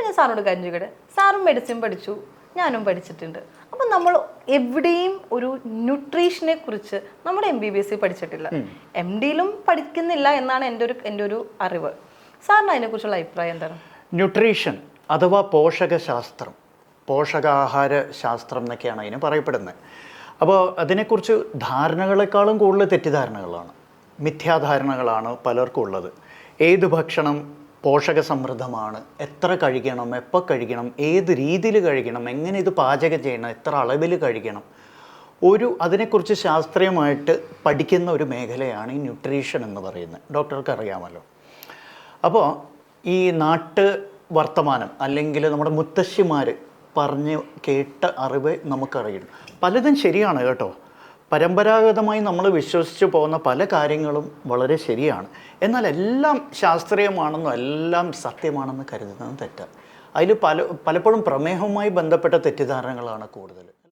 ഞാൻ സാറിനോട് കാര്യം ചോദിക്കട്ടെ, സാറും മെഡിസിൻ പഠിച്ചു, ഞാനും പഠിച്ചിട്ടുണ്ട്. അപ്പം നമ്മൾ എവിടെയും ഒരു ന്യൂട്രീഷനെ കുറിച്ച് നമ്മുടെ MBBS പഠിച്ചിട്ടില്ല, MDയിലും പഠിക്കുന്നില്ല എന്നാണ് എൻ്റെ ഒരു അറിവ്. സാറിന് അതിനെക്കുറിച്ചുള്ള അഭിപ്രായം എന്താണ്? ന്യൂട്രീഷൻ അഥവാ പോഷകശാസ്ത്രം, പോഷകാഹാര ശാസ്ത്രം എന്നൊക്കെയാണ് അതിന് പറയപ്പെടുന്നത്. അപ്പോൾ അതിനെക്കുറിച്ച് ധാരണകളെക്കാളും കൂടുതൽ തെറ്റിദ്ധാരണകളാണ്, മിഥ്യാധാരണകളാണ് പലർക്കും ഉള്ളത്. ഏത് ഭക്ഷണം പോഷകസമൃദ്ധമാണ്, എത്ര കഴിക്കണം, എപ്പോൾ കഴിക്കണം, ഏത് രീതിയിൽ കഴിക്കണം, എങ്ങനെ ഇത് പാചകം ചെയ്യണം, എത്ര അളവിൽ കഴിക്കണം, അതിനെക്കുറിച്ച് ശാസ്ത്രീയമായിട്ട് പഠിക്കുന്ന ഒരു മേഖലയാണ് ഈ ന്യൂട്രീഷൻ എന്ന് പറയുന്നത്. ഡോക്ടർക്ക് അറിയാമല്ലോ. അപ്പോൾ ഈ നാട്ട് വർത്തമാനം അല്ലെങ്കിൽ നമ്മുടെ മുത്തശ്ശിമാർ പറഞ്ഞ് കേട്ട അറിവ് നമുക്കറിയണം. പലതും ശരിയാണ് കേട്ടോ, പരമ്പരാഗതമായി നമ്മൾ വിശ്വസിച്ച് പോകുന്ന പല കാര്യങ്ങളും വളരെ ശരിയാണ്. എന്നാൽ എല്ലാം ശാസ്ത്രീയമാണെന്നോ എല്ലാം സത്യമാണെന്ന് കരുതുന്നത് തെറ്റാണ്. അതിൽ പലപ്പോഴും പ്രമേഹവുമായി ബന്ധപ്പെട്ട തെറ്റിദ്ധാരണകളാണ് കൂടുതൽ.